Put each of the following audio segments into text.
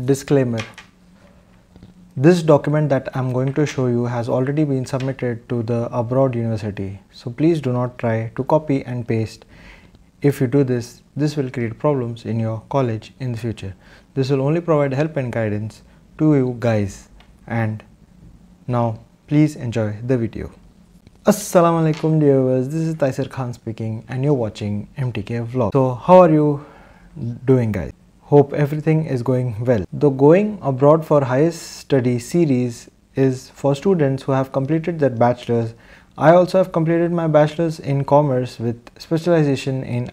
Disclaimer. This document that I'm going to show you has already been submitted to the abroad university. So please do not try to copy and paste. If you do this, this will create problems in your college in the future. This will only provide help and guidance to you guys. And now please enjoy the video. Assalamu alaikum dear viewers, this is Taisir Khan speaking and you're watching MTK vlog. So how are you doing guys? Hope everything is going well. The Going Abroad for Higher Study series is for students who have completed their bachelor's. I also have completed my bachelor's in commerce with specialization in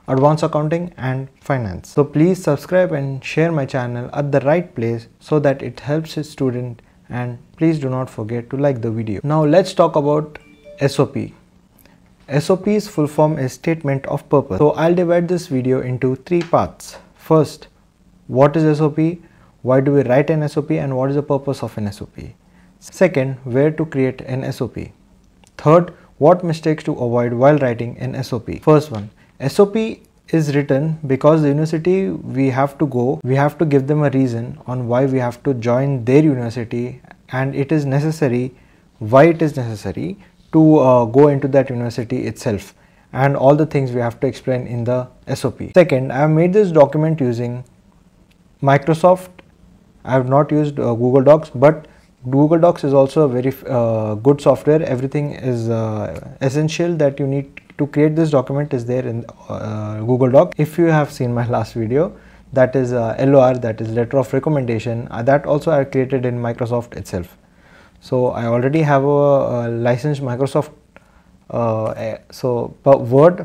advanced accounting and finance. So please subscribe and share my channel at the right place so that it helps a student, and please do not forget to like the video. Now let's talk about SOP. SOP's full form is Statement of Purpose. So I'll divide this video into three parts. First, what is SOP? Why do we write an SOP and what is the purpose of an SOP? Second, where to create an SOP. Third, what mistakes to avoid while writing an SOP. First one, SOP is written because the university we have to give them a reason on why we have to join their university, and it is necessary, why it is necessary to go into that university itself, and all the things we have to explain in the SOP. Second, I have made this document using Microsoft. I have not used Google Docs, but Google Docs is also a very good software. Everything is essential that you need to create this document is there in Google Doc. If you have seen my last video, that is LOR, that is letter of recommendation, that also I created in Microsoft itself. So I already have a licensed Microsoft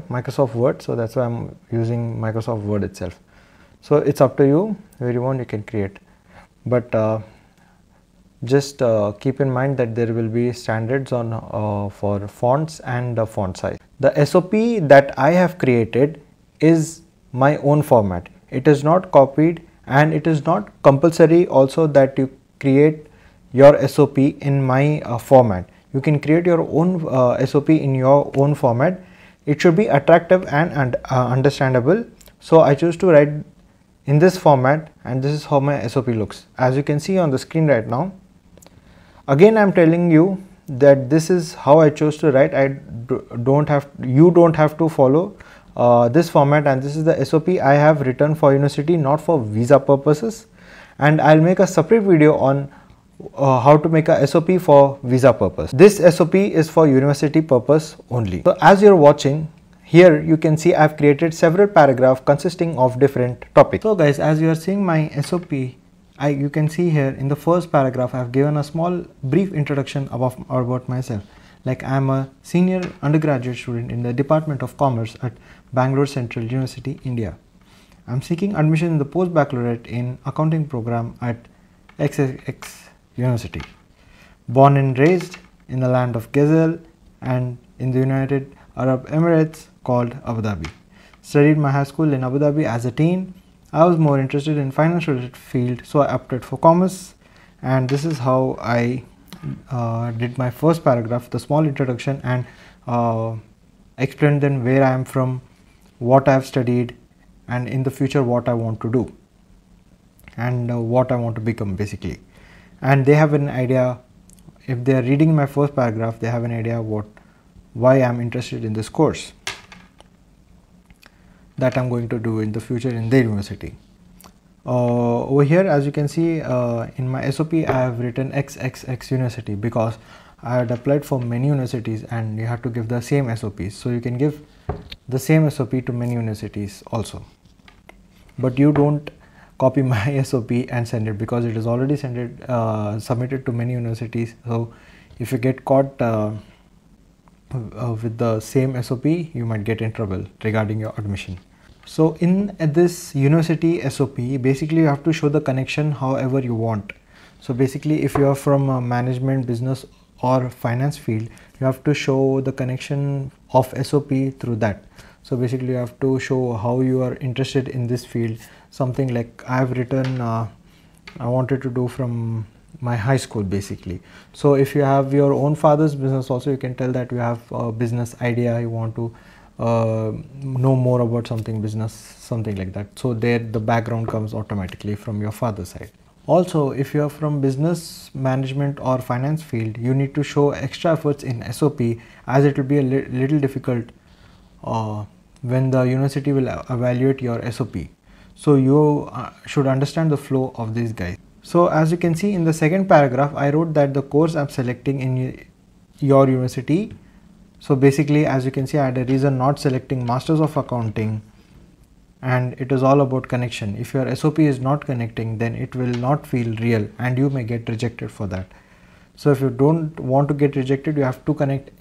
Microsoft Word, so that's why I'm using Microsoft Word itself. So it's up to you, where you want you can create, but just keep in mind that there will be standards on for fonts and font size. The SOP that I have created is my own format. It is not copied, and it is not compulsory also that you create your SOP in my format. You can create your own SOP in your own format. It should be attractive and understandable. So I choose to write in this format, and this is how my SOP looks, as you can see on the screen right now. Again, I am telling you that this is how I chose to write. You don't have to follow this format, and this is the SOP I have written for university, not for visa purposes. And I'll make a separate video on how to make a SOP for visa purpose. This SOP is for university purpose only. So as you're watching here, you can see I've created several paragraphs consisting of different topics. So guys, as you are seeing my SOP, you can see here in the first paragraph I have given a small brief introduction about myself. Like, I am a senior undergraduate student in the Department of Commerce at Bangalore Central University, India. I am seeking admission in the post-baccalaureate in accounting program at XXX University. Born and raised in the land of Gazelle and in the United Arab Emirates called Abu Dhabi. Studied my high school in Abu Dhabi as a teen. I was more interested in financial field, so I opted for commerce, and this is how I did my first paragraph, the small introduction, and explained then where I am from, what I have studied, and in the future what I want to do, and what I want to become basically. And they have an idea, if they are reading my first paragraph, they have an idea why I am interested in this course that I'm going to do in the future in their university. Over here, as you can see in my SOP, I have written XXX University because I had applied for many universities and you have to give the same SOPs. So you can give the same SOP to many universities also. But you don't copy my SOP and send it, because it is already submitted to many universities. So if you get caught with the same SOP, you might get in trouble regarding your admission. So in this university SOP, basically you have to show the connection however you want. So basically, if you are from a management, business or finance field, you have to show the connection of SOP through that. So basically you have to show how you are interested in this field. Something like I have written I wanted to do from my high school basically. So if you have your own father's business also, you can tell that you have a business idea, you want to know more about something business, something like that. So there the background comes automatically from your father's side. Also, if you are from business management or finance field, you need to show extra efforts in SOP, as it will be a little difficult when the university will evaluate your SOP. So you should understand the flow of these guys. So as you can see in the second paragraph, I wrote that the course I'm selecting in your university. So basically, as you can see, I had a reason not selecting Masters of Accounting, and it is all about connection. If your SOP is not connecting, then it will not feel real and you may get rejected for that. So if you don't want to get rejected, you have to connect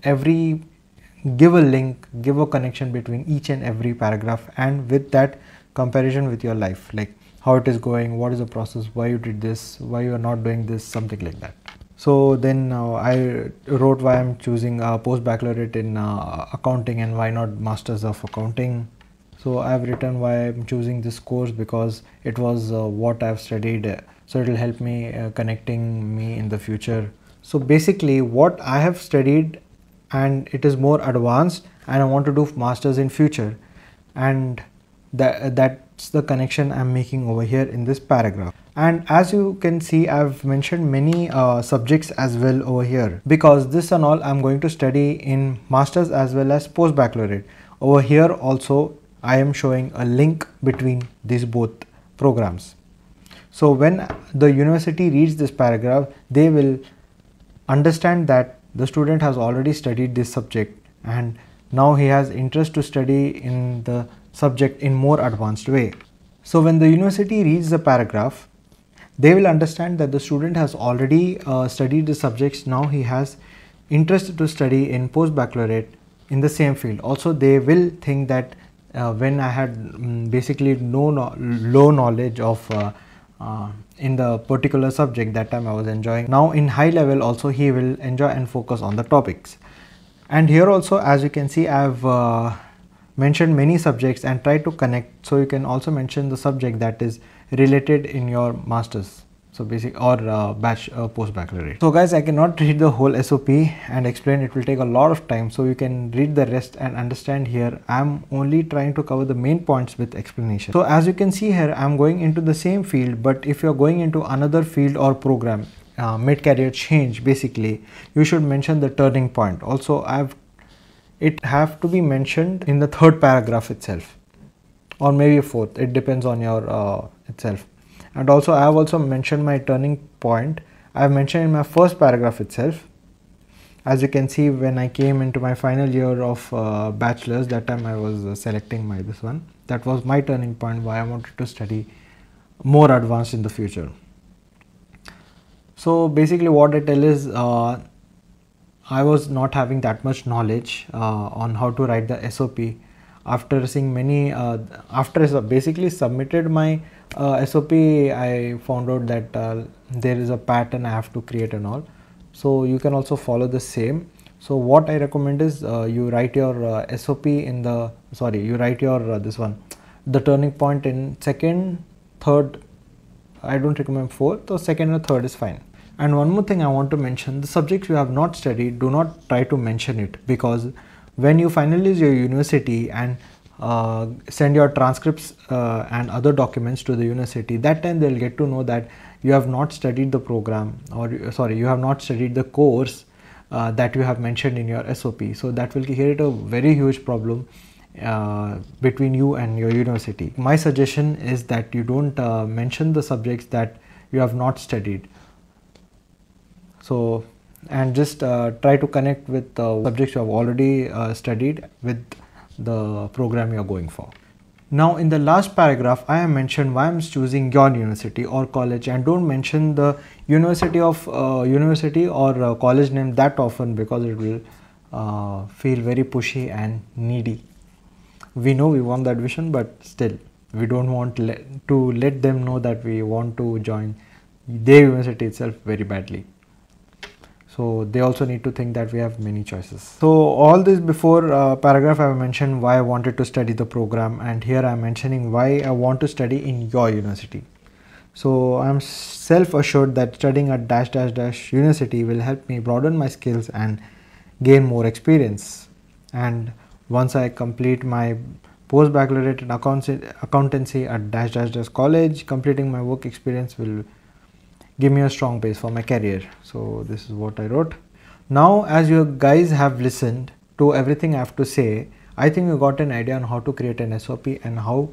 give a link, give a connection between each and every paragraph, and with that comparison with your life, like how it is going, what is the process, why you did this, why you are not doing this, something like that. So then I wrote why I'm choosing post baccalaureate in accounting and why not Masters of Accounting. So I've written why I'm choosing this course because it was what I've studied, so it will help me connecting me in the future. So basically what I have studied, and it is more advanced, and I want to do masters in future, and that's the connection I'm making over here in this paragraph. And as you can see, I've mentioned many subjects as well over here, because this and all I'm going to study in masters as well as post baccalaureate. Over here also I am showing a link between these both programs. So when the university reads this paragraph, they will understand that the student has already studied this subject and now he has interest to study in the subject in more advanced way. So when the university reads the paragraph, they will understand that the student has already studied the subjects. Now he has interest to study in post baccalaureate in the same field. Also they will think that when I had basically low knowledge of in the particular subject, that time I was enjoying. Now in high level also he will enjoy and focus on the topics. And here also, as you can see, I have mentioned many subjects and try to connect. So you can also mention the subject that is related in your masters, so basic or post baccalaureate. So guys, I cannot read the whole SOP and explain, it will take a lot of time, so you can read the rest and understand. Here I'm only trying to cover the main points with explanation. So as you can see here, I'm going into the same field, but if you're going into another field or program, mid-career change, basically you should mention the turning point. Also it have to be mentioned in the third paragraph itself, or maybe fourth, it depends on your itself. And also I have also mentioned my turning point. I have mentioned in my first paragraph itself. As you can see, when I came into my final year of bachelor's, that time I was selecting this one. That was my turning point, why I wanted to study more advanced in the future. So basically what I tell is, I was not having that much knowledge on how to write the SOP. After seeing many, after I basically submitted my SOP, I found out that there is a pattern I have to create and all. So you can also follow the same. So what I recommend is you write your SOP in the, you write your this one, the turning point in second, third. I don't recommend fourth, so second or third is fine. And one more thing I want to mention, the subjects you have not studied, do not try to mention it, because when you finalize your university and send your transcripts and other documents to the university, that time they'll get to know that you have not studied the program, or you have not studied the course that you have mentioned in your SOP. So that will create a very huge problem between you and your university. My suggestion is that you don't mention the subjects that you have not studied. So, and just try to connect with subjects you have already studied with the program you are going for. Now in the last paragraph, I have mentioned why I am choosing your university or college, and don't mention the university or college name that often, because it will feel very pushy and needy. We know we want the admission, but still we don't want to let them know that we want to join their university itself very badly. So they also need to think that we have many choices. So all this before paragraph I have mentioned why I wanted to study the program, and here I am mentioning why I want to study in your university. So I am self-assured that studying at -- university will help me broaden my skills and gain more experience. And once I complete my post-baccalaureate in accountancy at dash dash dash college, completing my work experience will give me a strong base for my career. So this is what I wrote. Now, as you guys have listened to everything I have to say, I think you got an idea on how to create an SOP and how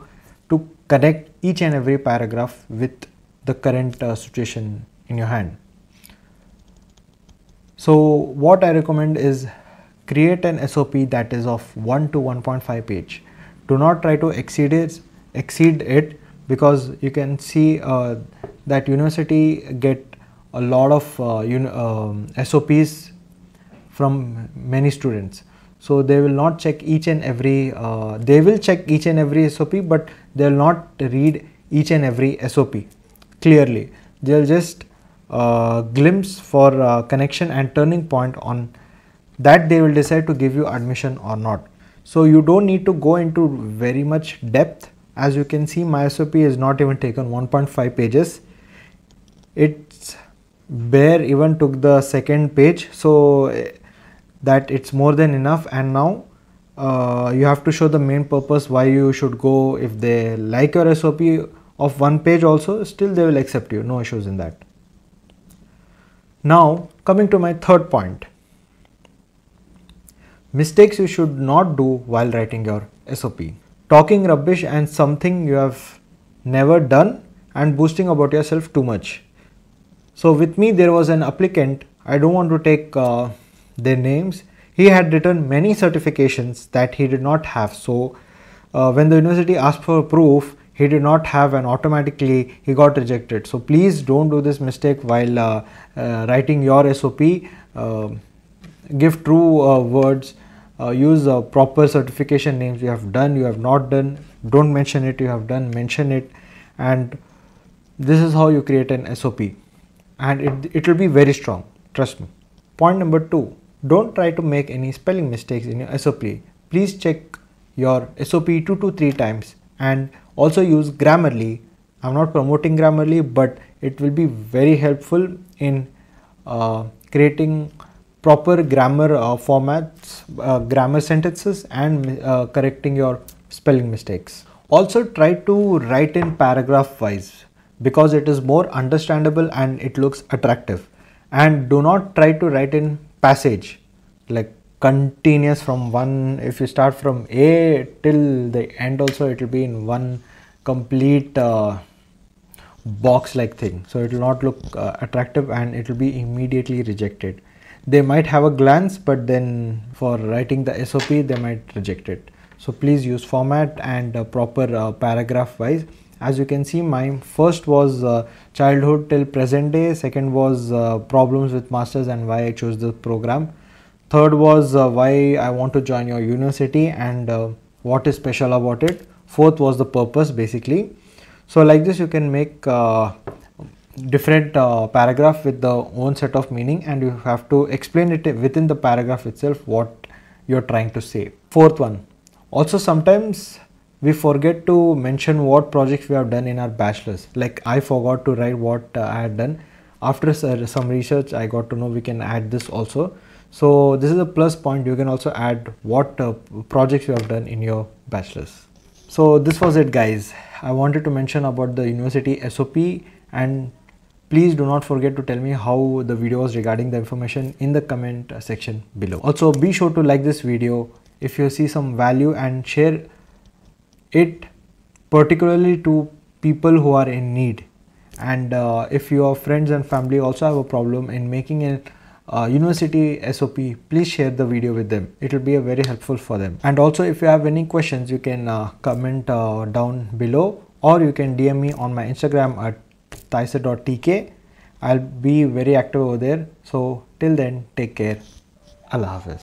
to connect each and every paragraph with the current situation in your hand. So what I recommend is create an SOP that is of 1 to 1.5 page. Do not try to exceed it, because you can see that university get a lot of SOPs from many students. So they will not check each and every, they will check each and every SOP, but they will not read each and every SOP clearly. They'll just glimpse for connection and turning point, on that they will decide to give you admission or not. So you don't need to go into very much depth. As you can see, my SOP is not even taken 1.5 pages. It's bare even took the second page, so that it's more than enough. And now you have to show the main purpose why you should go. If they like your SOP of 1 page also, still they will accept you, no issues in that. Now coming to my third point, mistakes you should not do while writing your SOP. Talking rubbish and something you have never done, and boasting about yourself too much. So with me there was an applicant, I don't want to take their names. He had written many certifications that he did not have. So when the university asked for proof, he did not have, and automatically he got rejected. So please don't do this mistake while writing your SOP. Give true words, use proper certification names. You have done, you have not done, don't mention it. You have done, mention it. And this is how you create an SOP, and it will be very strong, trust me. Point number 2, don't try to make any spelling mistakes in your SOP. Please check your SOP 2 to 3 times, and also use Grammarly. I'm not promoting Grammarly, but it will be very helpful in creating proper grammar formats, grammar sentences, and correcting your spelling mistakes. Also try to write in paragraph wise, because it is more understandable and it looks attractive. And do not try to write in passage, like continuous from one. If you start from A till the end also, it will be in one complete box like thing. So it will not look attractive, and it will be immediately rejected. They might have a glance, but then for writing the SOP they might reject it. So please use format and proper paragraph wise. As you can see, my first was childhood till present day, second was problems with masters and why I chose the program, third was why I want to join your university and what is special about it, fourth was the purpose basically. So like this you can make different paragraph with the own set of meaning, and you have to explain it within the paragraph itself what you're trying to say. Fourth one, also sometimes we forget to mention what projects we have done in our bachelor's. Like I forgot to write what I had done. After some research I got to know we can add this also. So this is a plus point. You can also add what projects you have done in your bachelor's. So this was it guys. I wanted to mention about the university SOP, and please do not forget to tell me how the video was regarding the information in the comment section below. Also be sure to like this video if you see some value, and share it particularly to people who are in need. And if your friends and family also have a problem in making a university SOP, please share the video with them. It will be a very helpful for them. And also if you have any questions, you can comment down below, or you can DM me on my Instagram at taisa.tk. I'll be very active over there. So till then, take care. Allah Hafiz.